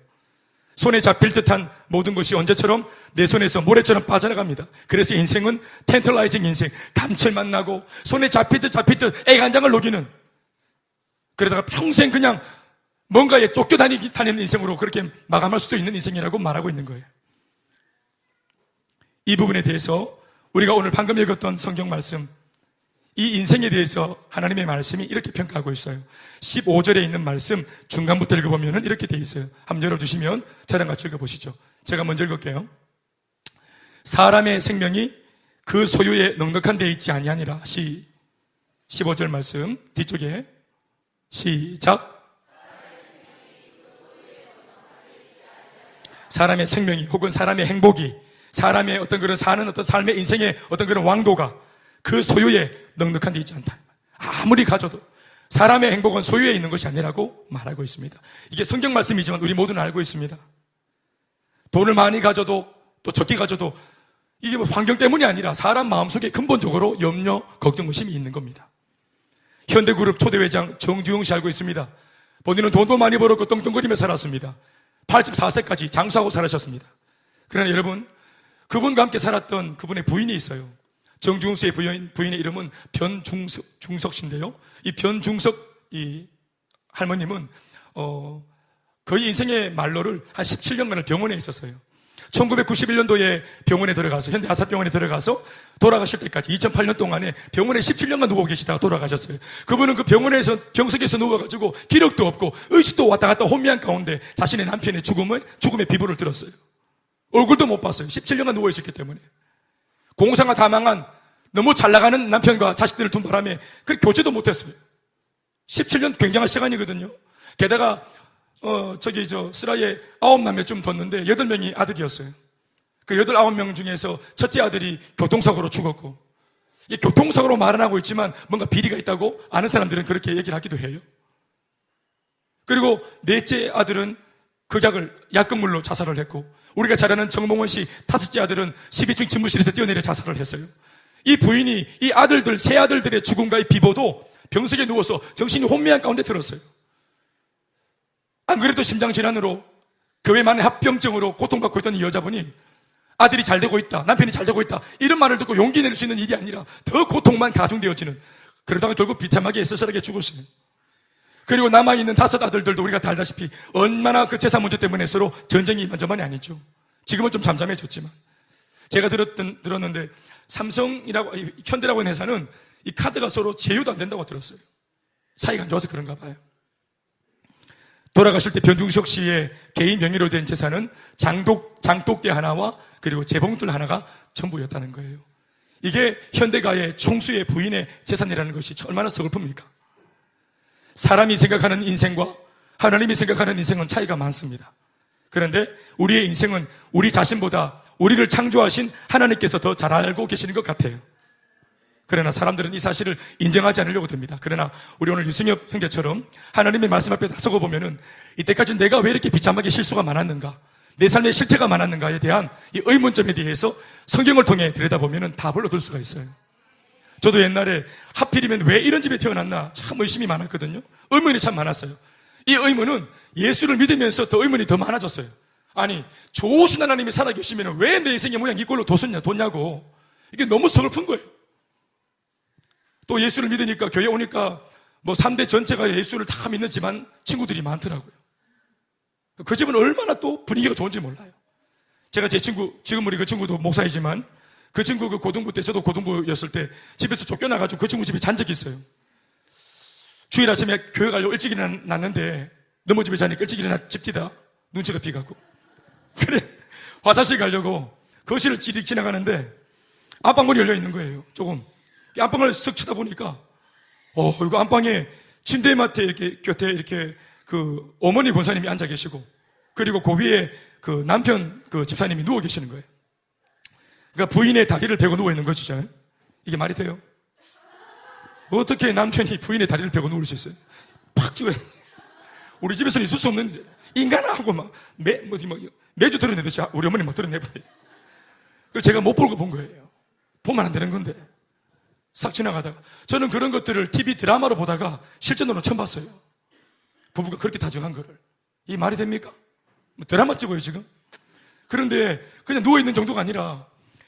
손에 잡힐 듯한 모든 것이 언제처럼 내 손에서 모래처럼 빠져나갑니다. 그래서 인생은 텐털라이징 인생, 감칠맛 나고 손에 잡히듯 애간장을 녹이는, 그러다가 평생 그냥 뭔가에 쫓겨다니는 인생으로 그렇게 마감할 수도 있는 인생이라고 말하고 있는 거예요. 이 부분에 대해서 우리가 오늘 방금 읽었던 성경 말씀, 이 인생에 대해서 하나님의 말씀이 이렇게 평가하고 있어요. 15절에 있는 말씀 중간부터 읽어보면 이렇게 돼 있어요. 한번 열어주시면 저랑 같이 읽어보시죠. 제가 먼저 읽을게요. 사람의 생명이 그 소유에 넉넉한 데 있지 아니하니라. 15절 말씀 뒤쪽에 시작. 사람의 생명이 혹은 사람의 행복이, 사람의 어떤 그런 사는 어떤 삶의 인생의 어떤 그런 왕도가 그 소유에 넉넉한 데 있지 않다. 아무리 가져도 사람의 행복은 소유에 있는 것이 아니라고 말하고 있습니다. 이게 성경 말씀이지만 우리 모두는 알고 있습니다. 돈을 많이 가져도 또 적게 가져도 이게 환경 때문이 아니라 사람 마음속에 근본적으로 염려, 걱정, 의심이 있는 겁니다. 현대그룹 초대회장 정주영 씨 알고 있습니다. 본인은 돈도 많이 벌었고 떵떵거리며 살았습니다. 84세까지 장수하고 살으셨습니다. 그러나 여러분, 그분과 함께 살았던 그분의 부인이 있어요. 정주영 씨의 부인의 이름은 변중석 씨인데요. 이 변중석 이 할머님은 거의 인생의 말로를 한 17년간을 병원에 있었어요. 1991년도에 병원에 들어가서, 현대아사병원에 들어가서 돌아가실 때까지 2008년 동안에 병원에 17년간 누워 계시다가 돌아가셨어요. 그분은 그 병원에서 병석에서 누워가지고 기력도 없고 의식도 왔다 갔다 혼미한 가운데 자신의 남편의 죽음의 비보를 들었어요. 얼굴도 못 봤어요. 17년간 누워 있었기 때문에. 공사가 다 망한 너무 잘 나가는 남편과 자식들을 둔 바람에 그 교제도 못했어요. 17년 굉장한 시간이거든요. 게다가 스라에 9남매쯤 뒀는데 8명이 아들이었어요. 그 8, 9명 중에서 첫째 아들이 교통사고로 죽었고, 이 교통사고로 말은 하고 있지만 뭔가 비리가 있다고 아는 사람들은 그렇게 얘기를 하기도 해요. 그리고 넷째 아들은 극약을 약금물로 자살을 했고, 우리가 잘 아는 정몽원 씨 5째 아들은 12층 집무실에서 뛰어내려 자살을 했어요. 이 부인이 이 아들들, 세 아들들의 죽음과 이 비보도 병석에 누워서 정신이 혼미한 가운데 들었어요. 안 그래도 심장질환으로 교회만의 합병증으로 고통받고 있던 이 여자분이 아들이 잘 되고 있다, 남편이 잘 되고 있다, 이런 말을 듣고 용기 낼 수 있는 일이 아니라 더 고통만 가중되어지는, 그러다가 결국 비참하게 쓸쓸하게 죽었어요. 그리고 남아있는 5 아들들도 우리가 다 알다시피 얼마나 그 재산 문제 때문에 서로 전쟁이 이만저만이 아니죠. 지금은 좀 잠잠해졌지만, 제가 들었는데 삼성이라고, 현대라고 하는 회사는 이 카드가 서로 제휴도 안 된다고 들었어요. 사이가 안 좋아서 그런가 봐요. 돌아가실 때 변중석 씨의 개인 명의로 된 재산은 장독대 하나와 그리고 재봉틀 하나가 전부였다는 거예요. 이게 현대가의 총수의 부인의 재산이라는 것이 얼마나 서글픕니까? 사람이 생각하는 인생과 하나님이 생각하는 인생은 차이가 많습니다. 그런데 우리의 인생은 우리 자신보다 우리를 창조하신 하나님께서 더 잘 알고 계시는 것 같아요. 그러나 사람들은 이 사실을 인정하지 않으려고 듭니다. 그러나 우리 오늘 유승엽 형제처럼 하나님의 말씀 앞에 딱 서고 보면은 이때까지 내가 왜 이렇게 비참하게 실수가 많았는가, 내 삶에 실패가 많았는가에 대한 이 의문점에 대해서 성경을 통해 들여다보면은 답을 얻을 수가 있어요. 저도 옛날에 하필이면 왜 이런 집에 태어났나 참 의심이 많았거든요. 의문이 참 많았어요. 이 의문은 예수를 믿으면서 더 의문이 더 많아졌어요. 아니, 좋으신 하나님이 살아계시면 왜 내 인생의 모양 이꼴로 뒀냐고. 이게 너무 서글픈 거예요. 또 예수를 믿으니까 교회 오니까 3대 전체가 예수를 다 믿는 집안 친구들이 많더라고요. 그 집은 얼마나 또 분위기가 좋은지 몰라요. 제가 제 친구, 지금 우리 그 친구도 목사이지만 그 친구 그 고등부 때, 저도 고등부였을 때 집에서 쫓겨나가지고 그 친구 집에 잔 적이 있어요. 주일 아침에 교회 가려고 일찍 일어났는데 너무 집에 자니까 일찍 일어나 집디다 눈치가 비가고, 그래 화장실 가려고 거실을 찌릿 지나가는데 안방문이 열려 있는 거예요. 조금 안방을 쓱 쳐다보니까 이거 안방에 침대 맡에 이렇게 곁에 이렇게 그 어머니 권사님이 앉아 계시고, 그리고 그 위에 그 남편 그 집사님이 누워 계시는 거예요. 그러니까 부인의 다리를 베고 누워 있는 거죠. 이게 말이 돼요? 어떻게 남편이 부인의 다리를 베고 누울 수 있어요? 팍 찍어요. 우리 집에서는 있을 수 없는 일. 인간하고 막 매주 드러내듯이 우리 어머니 막 드러내버려요. 그래서 제가 못 보고 본 거예요. 보면 안 되는 건데 싹 지나가다가, 저는 그런 것들을 TV 드라마로 보다가 실전으로 처음 봤어요. 부부가 그렇게 다정한 거를. 이 말이 됩니까? 드라마 찍어요 지금? 그런데 그냥 누워있는 정도가 아니라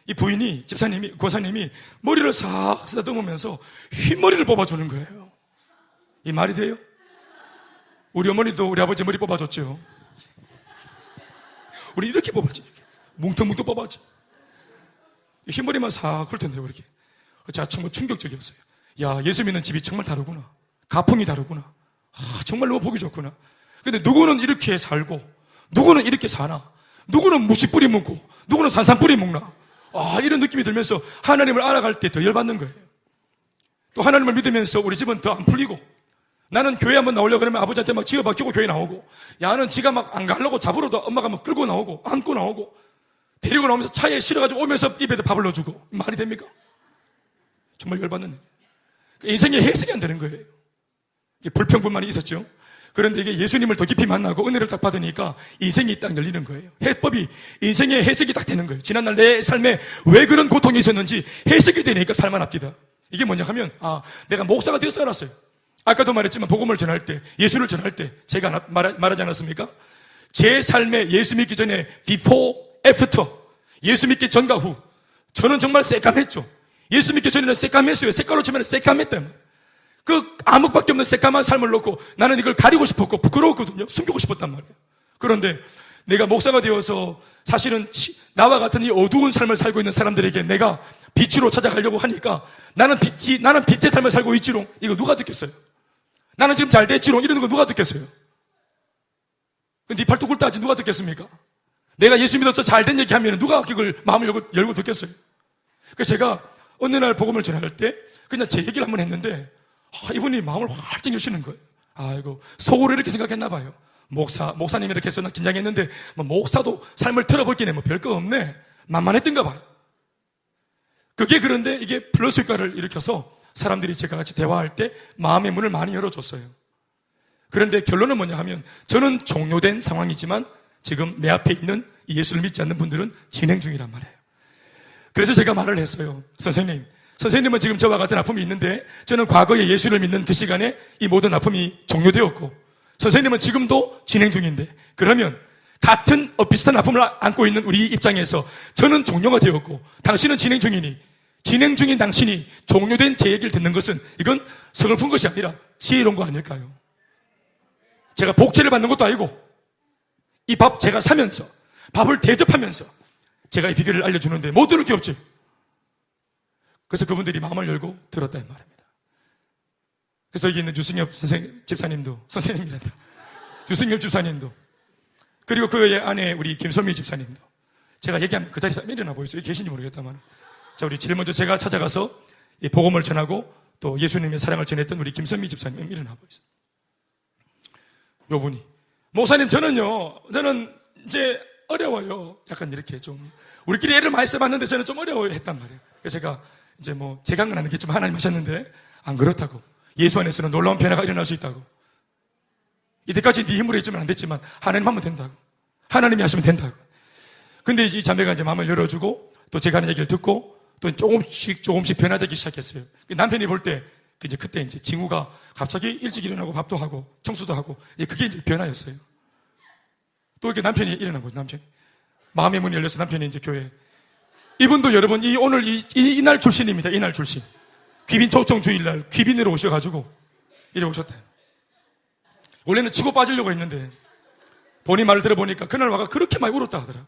이 부인이, 집사님이, 권사님이 머리를 싹 쓰다듬으면서 흰머리를 뽑아주는 거예요. 이 말이 돼요? 우리 어머니도 우리 아버지 머리 뽑아줬죠. 우리 이렇게 뽑았지. 이렇게. 뭉텅뭉텅 뽑았지. 흰머리만 싹 훑었네요 이렇게. 제가 정말 충격적이었어요. 야, 예수 믿는 집이 정말 다르구나. 가풍이 다르구나. 정말 너무 보기 좋구나. 근데 누구는 이렇게 살고 누구는 이렇게 사나, 누구는 무식뿌리 묻고 누구는 산산뿌리 묵나. 이런 느낌이 들면서 하나님을 알아갈 때 더 열받는 거예요. 또 하나님을 믿으면서 우리 집은 더 안 풀리고, 나는 교회 한번 나오려고 그러면 아버지한테 막 지가 박히고 교회 나오고, 야는 지가 막 안 가려고 잡으러도 엄마가 막 끌고 나오고 안고 나오고 데리고 나오면서 차에 실어가지고 오면서 입에다 밥을 넣어주고. 말이 됩니까? 정말 열받는 일이에요. 인생의 해석이 안 되는 거예요. 이게 불평분만이 있었죠. 그런데 이게 예수님을 더 깊이 만나고 은혜를 딱 받으니까 인생이 딱 열리는 거예요. 해법이, 인생의 해석이 딱 되는 거예요. 지난날 내 삶에 왜 그런 고통이 있었는지 해석이 되니까 살만합니다. 이게 뭐냐 하면, 내가 목사가 되어서 알았어요. 아까도 말했지만 복음을 전할 때, 예수를 전할 때 제가 말하지 않았습니까? 제 삶에 예수 믿기 전에 before, after, 예수 믿기 전과 후, 저는 정말 새까맸죠. 예수 믿기 전에는 새까맸어요. 색깔로 치면 새까맸다. 그 암흑밖에 없는 새까만 삶을 놓고 나는 이걸 가리고 싶었고 부끄러웠거든요. 숨기고 싶었단 말이에요. 그런데 내가 목사가 되어서 사실은 나와 같은 이 어두운 삶을 살고 있는 사람들에게 내가 빛으로 찾아가려고 하니까, 나는 빛의 삶을 살고 있지롱, 이거 누가 듣겠어요? 나는 지금 잘 됐지롱, 이러는 거 누가 듣겠어요? 네 팔뚝 굴다 하지 누가 듣겠습니까? 내가 예수 믿어서 잘 된 얘기 하면 누가 그걸 마음을 열고 듣겠어요? 그래서 제가 어느 날 복음을 전할 때 그냥 제 얘기를 한번 했는데 이분이 마음을 활짝 여시는 거예요. 아이고, 속으로 이렇게 생각했나 봐요. 목사님이 이렇게 해서 나 긴장했는데, 뭐, 목사도 삶을 틀어보기에 뭐 별거 없네. 만만했던가 봐요. 그게 그런데 이게 플러스 효과를 일으켜서 사람들이 제가 같이 대화할 때 마음의 문을 많이 열어줬어요. 그런데 결론은 뭐냐 하면 저는 종료된 상황이지만 지금 내 앞에 있는 이 예수를 믿지 않는 분들은 진행 중이란 말이에요. 그래서 제가 말을 했어요. 선생님은 지금 저와 같은 아픔이 있는데 저는 과거에 예수를 믿는 그 시간에 이 모든 아픔이 종료되었고 선생님은 지금도 진행 중인데 그러면 같은 비슷한 아픔을 안고 있는 우리 입장에서 저는 종료가 되었고 당신은 진행 중이니 진행 중인 당신이 종료된 제 얘기를 듣는 것은 이건 서글픈 것이 아니라 지혜로운 거 아닐까요? 제가 복제를 받는 것도 아니고 이 밥 제가 사면서 밥을 대접하면서 제가 이 비결을 알려주는데 못 들을 게 없지. 그래서 그분들이 마음을 열고 들었다는 말입니다. 그래서 여기 있는 유승엽 집사님도 선생님이란다. 유승엽 집사님도 그리고 그의 아내 우리 김소미 집사님도 제가 얘기하면 그 자리에서 일어나 보이세요. 여기 계신지 모르겠다만 자 우리 제일 먼저 제가 찾아가서 이 복음을 전하고 또 예수님의 사랑을 전했던 우리 김선미 집사님 일어나 보이세요. 요 분이 목사님 저는 이제 어려워요. 약간 이렇게 좀 우리끼리 애를 많이 써봤는데 저는 좀 어려워요 했단 말이에요. 그래서 제가 이제 뭐 제가 한 건 아니겠지만 하나님 하셨는데 안 그렇다고 예수 안에서는 놀라운 변화가 일어날 수 있다고 이때까지 네 힘으로 했지만 안 됐지만 하나님 하면 된다고 하나님이 하시면 된다고. 근데 이 자매가 이제 마음을 열어주고 또 제가 하는 얘기를 듣고 또 조금씩 변화되기 시작했어요. 남편이 볼 때 이제 그때 이제 징후가 갑자기 일찍 일어나고 밥도 하고 청소도 하고 그게 이제 변화였어요. 또 이렇게 남편이 일어난 거죠. 남편이 마음의 문이 열려서 남편이 이제 교회 이분도 여러분 오늘 이날 출신입니다. 이날 출신 귀빈 초청 주일날 귀빈으로 오셔가지고 이래 오셨다. 원래는 치고 빠지려고 했는데 본인 말을 들어보니까 그날 와가 그렇게 많이 울었다 하더라.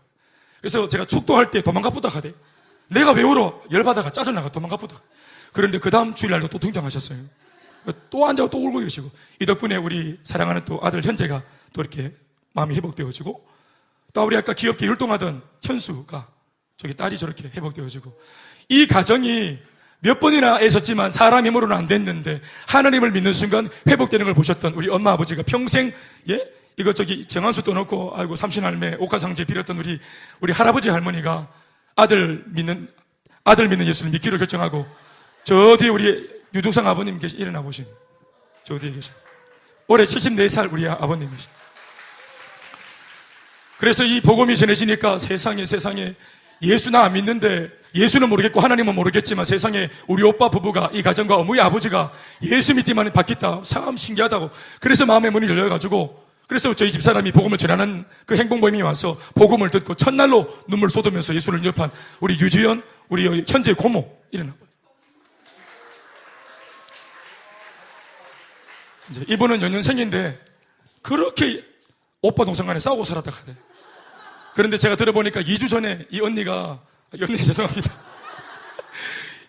그래서 제가 축도할 때 도망가보다 하대. 내가 왜 울어? 열받아가 짜증나가 도망가보다. 그런데 그 다음 주일날도 또 등장하셨어요. 또 앉아서 또 울고 계시고 이 덕분에 우리 사랑하는 또 아들 현재가 또 이렇게 마음이 회복되어지고 또 우리 아까 귀엽게 율동하던 현수가 저기 딸이 저렇게 회복되어지고 이 가정이 몇 번이나 애썼지만 사람 힘으로는 안 됐는데 하나님을 믿는 순간 회복되는 걸 보셨던 우리 엄마 아버지가 평생 이거 저기 정한수 떠놓고 아이고 삼신할매 옥화상제 빌었던 우리 할아버지 할머니가 아들 믿는 예수를 믿기로 결정하고 저 뒤에 우리 유동상 아버님 일어나 보신 저 뒤에 계신 올해 74살 우리 아버님이신. 그래서 이 복음이 전해지니까 세상에 예수나 안 믿는데 예수는 모르겠고 하나님은 모르겠지만 세상에 우리 오빠 부부가 이 가정과 어머니 아버지가 예수 믿기만 바뀌었다. 참 신기하다고. 그래서 마음의 문이 열려가지고 그래서 저희 집사람이 복음을 전하는 그 행복모임이 와서 복음을 듣고 첫날로 눈물 쏟으면서 예수를 영접한 우리 유지연 우리 현재 고모 일어나고 이제 이분은 연년생인데 그렇게 오빠 동생 간에 싸우고 살았다 하대. 그런데 제가 들어보니까 2주 전에 이 언니가 죄송합니다.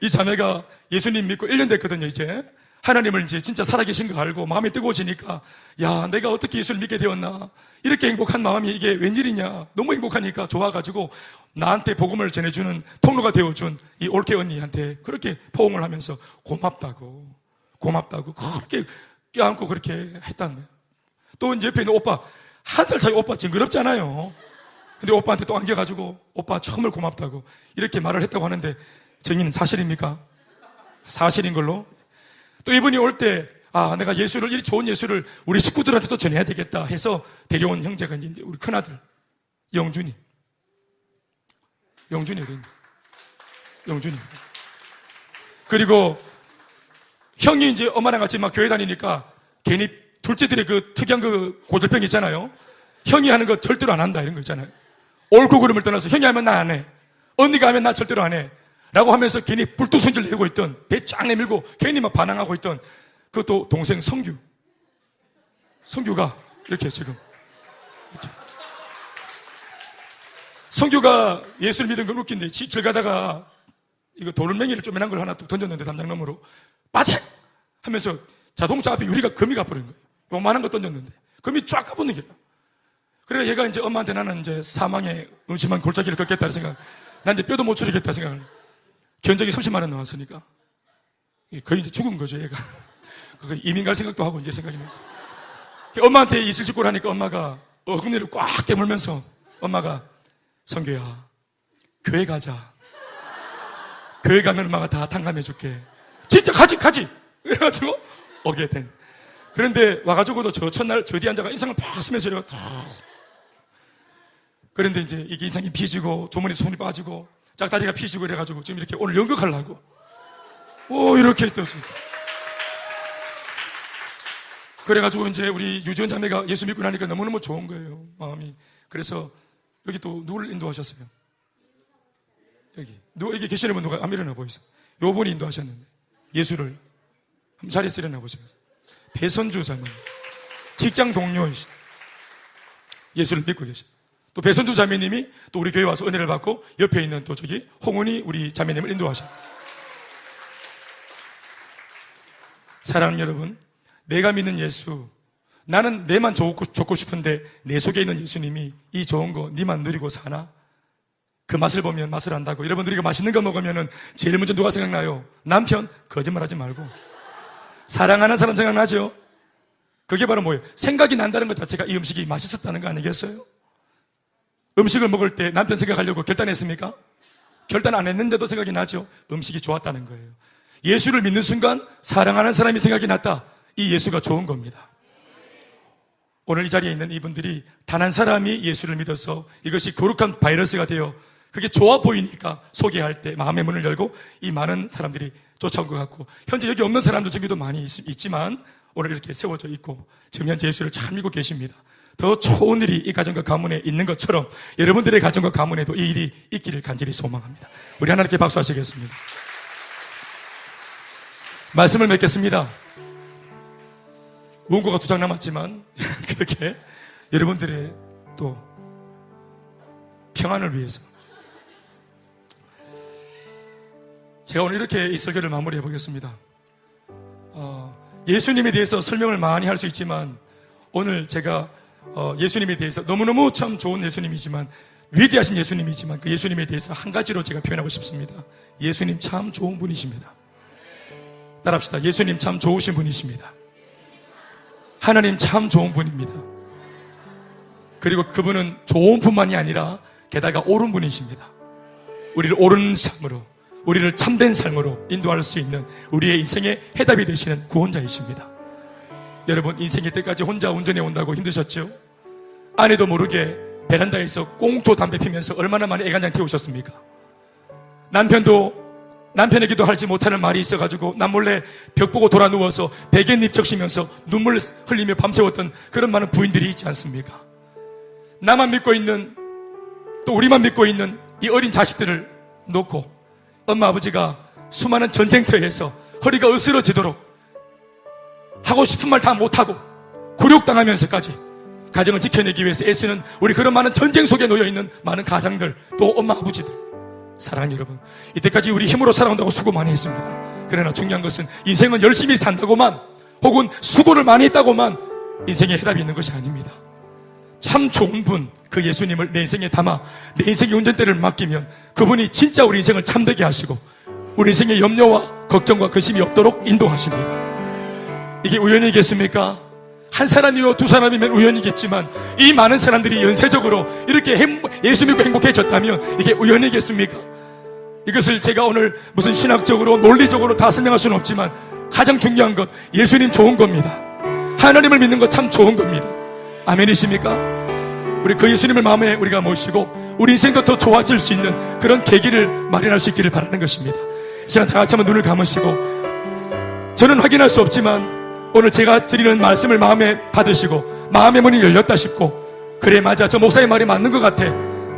이 자매가 예수님 믿고 1년 됐거든요. 이제 하나님을 이제 진짜 살아계신 거 알고 마음이 뜨거워지니까 야 내가 어떻게 예수를 믿게 되었나 이렇게 행복한 마음이 이게 웬일이냐 너무 행복하니까 좋아가지고 나한테 복음을 전해주는 통로가 되어준 이 올케 언니한테 그렇게 포옹을 하면서 고맙다고 그렇게 껴안고 그렇게 했다는 거예요. 또 이제 옆에 있는 오빠 1살 차이 오빠 징그럽잖아요. 근데 오빠한테 또 안겨가지고 오빠 정말 고맙다고 이렇게 말을 했다고 하는데 정의는 사실입니까? 사실인 걸로. 또 이분이 올 때 내가 이 좋은 예수를 우리 식구들한테 또 전해야 되겠다 해서 데려온 형제가 이제 우리 큰아들 영준이 어린 영준이. 그리고 형이 이제 엄마랑 같이 막 교회 다니니까 괜히 둘째들의 그 특이한 그 고들병 있잖아요. 형이 하는 거 절대로 안 한다 이런 거 있잖아요. 옳고 그름을 떠나서 형이 하면 나 안 해. 언니가 하면 나 절대로 안 해. 라고 하면서 괜히 불뚝손질 내고 있던 배 쫙 내밀고 괜히 막 반항하고 있던 그것도 동생 성규가 이렇게 지금 이렇게. 성규가 예수를 믿은 건 웃긴데 길 가다가 이거 돌멩이를 쪼매난 걸 하나 뚝 던졌는데 담장 너머로 빠직 하면서 자동차 앞에 유리가 금이 가버린 거예요. 요만한 거 던졌는데 금이 쫙 가버리는 거예요. 그래서 얘가 이제 엄마한테 나는 이제 사망의 음침한 골짜기를 걷겠다 생각. 난 이제 뼈도 못 추리겠다 생각을. 견적이 30만 원 나왔으니까 거의 이제 죽은 거죠 얘가. 이민 갈 생각도 하고 이제 생각이 나요. 엄마한테 이슬 짓고 하니까 엄마가 어금니를 꽉 깨물면서 엄마가 성규야, 교회 가자. 교회 가면 엄마가 다 탕감해 줄게. 진짜 가지. 그래가지고 오게 된. 그런데 와가지고도 저 첫날 저 뒤에 앉아가 인상을 팍 쓰면서 이러고 그런데 이제 이게 인상이 피지고 조문에 손이 빠지고 짝다리가 피지고 이래가지고 지금 이렇게 오늘 연극하려고 이렇게 또 그래가지고 이제 우리 유지원 자매가 예수 믿고 나니까 너무너무 좋은 거예요, 마음이. 그래서 여기 또 누구를 인도하셨어요? 여기 계시는 분 누가 안 일어나 보이세요? 요분이 인도하셨는데 예수를 한번 자리에서 일어나 보세요. 배선주 자매, 직장 동료이시, 예수를 믿고 계셔. 또 배선주 자매님이 또 우리 교회 와서 은혜를 받고 옆에 있는 또 저기 홍은이 우리 자매님을 인도하셔. 사랑하는 여러분, 내가 믿는 예수, 나는 내만 좋고 싶은데 내 속에 있는 예수님이 이 좋은 거 니만 누리고 사나? 그 맛을 보면 맛을 안다고. 여러분, 우리가 맛있는 거 먹으면 제일 먼저 누가 생각나요? 남편? 거짓말하지 말고 사랑하는 사람 생각나죠? 그게 바로 뭐예요? 생각이 난다는 것 자체가 이 음식이 맛있었다는 거 아니겠어요? 음식을 먹을 때 남편 생각하려고 결단했습니까? 결단 안 했는데도 생각이 나죠? 음식이 좋았다는 거예요. 예수를 믿는 순간 사랑하는 사람이 생각이 났다. 이 예수가 좋은 겁니다. 오늘 이 자리에 있는 이분들이 단 한 사람이 예수를 믿어서 이것이 거룩한 바이러스가 되어 그게 좋아 보이니까 소개할 때 마음의 문을 열고 이 많은 사람들이 쫓아온 것 같고, 현재 여기 없는 사람도 저기도 많이 있지만 오늘 이렇게 세워져 있고 지금 현재 예수를 잘 믿고 계십니다. 더 좋은 일이 이 가정과 가문에 있는 것처럼 여러분들의 가정과 가문에도 이 일이 있기를 간절히 소망합니다. 우리 하나님께 박수하시겠습니다. 말씀을 맺겠습니다. 원고가 2장 남았지만 그렇게 여러분들의 또 평안을 위해서 제가 오늘 이렇게 이 설교를 마무리해 보겠습니다. 예수님에 대해서 설명을 많이 할 수 있지만 오늘 제가 예수님에 대해서 너무너무 참 좋은 예수님이지만 위대하신 예수님이지만 그 예수님에 대해서 한 가지로 제가 표현하고 싶습니다. 예수님 참 좋은 분이십니다. 따라합시다. 예수님 참 좋으신 분이십니다. 하나님 참 좋은 분입니다. 그리고 그분은 좋은 분만이 아니라 게다가 옳은 분이십니다. 우리를 옳은 삶으로, 우리를 참된 삶으로 인도할 수 있는 우리의 인생의 해답이 되시는 구원자이십니다. 여러분, 인생의 때까지 혼자 운전해 온다고 힘드셨죠? 아내도 모르게 베란다에서 꽁초 담배 피면서 얼마나 많이 애간장 태우셨습니까? 남편에게도 하지 못하는 말이 있어가지고 남몰래 벽 보고 돌아 누워서 베갯잎 적시면서 눈물 흘리며 밤새웠던 그런 많은 부인들이 있지 않습니까? 나만 믿고 있는, 또 우리만 믿고 있는 이 어린 자식들을 놓고 엄마 아버지가 수많은 전쟁터에서 허리가 으스러지도록 하고 싶은 말 다 못하고 굴욕당하면서까지 가정을 지켜내기 위해서 애쓰는 우리 그런 많은 전쟁 속에 놓여있는 많은 가장들, 또 엄마 아버지들, 사랑하는 여러분, 이때까지 우리 힘으로 살아온다고 수고 많이 했습니다. 그러나 중요한 것은 인생은 열심히 산다고만 혹은 수고를 많이 했다고만 인생에 해답이 있는 것이 아닙니다. 참 좋은 분, 그 예수님을 내 인생에 담아 내 인생의 운전대를 맡기면 그분이 진짜 우리 인생을 참되게 하시고 우리 인생의 염려와 걱정과 근심이 없도록 인도하십니다. 이게 우연이겠습니까? 한 사람이요 두 사람이면 우연이겠지만 이 많은 사람들이 연쇄적으로 이렇게 예수 믿고 행복해졌다면 이게 우연이겠습니까? 이것을 제가 오늘 무슨 신학적으로 논리적으로 다 설명할 수는 없지만 가장 중요한 것, 예수님 좋은 겁니다. 하나님을 믿는 것 참 좋은 겁니다. 아멘이십니까? 우리 그 예수님을 마음에 우리가 모시고 우리 인생도 더 좋아질 수 있는 그런 계기를 마련할 수 있기를 바라는 것입니다. 이 시간 다 같이 한번 눈을 감으시고, 저는 확인할 수 없지만 오늘 제가 드리는 말씀을 마음에 받으시고 마음의 문이 열렸다 싶고, 그래 맞아, 저 목사의 말이 맞는 것 같아,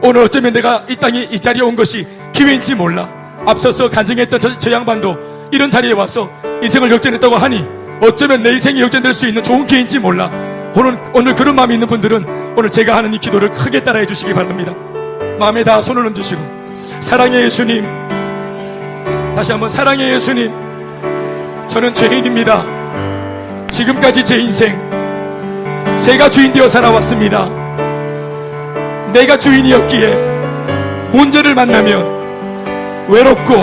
오늘 어쩌면 내가 이 땅에 이 자리에 온 것이 기회인지 몰라, 앞서서 간증했던 저 양반도 이런 자리에 와서 인생을 역전했다고 하니 어쩌면 내 인생이 역전될 수 있는 좋은 기회인지 몰라. 오늘 그런 마음이 있는 분들은 오늘 제가 하는 이 기도를 크게 따라해 주시기 바랍니다. 마음에 다 손을 얹으시고, 사랑의 예수님, 다시 한번 사랑의 예수님, 저는 죄인입니다. 지금까지 제 인생 제가 주인 되어 살아왔습니다. 내가 주인이었기에 문제를 만나면 외롭고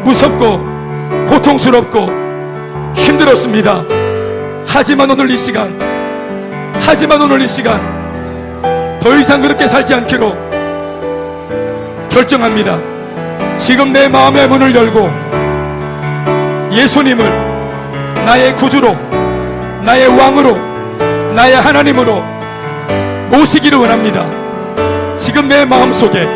무섭고 고통스럽고 힘들었습니다. 하지만 오늘 이 시간 하지만 오늘 이 시간 더 이상 그렇게 살지 않기로 결정합니다. 지금 내 마음의 문을 열고 예수님을 나의 구주로, 나의 왕으로, 나의 하나님으로 모시기를 원합니다. 지금 내 마음속에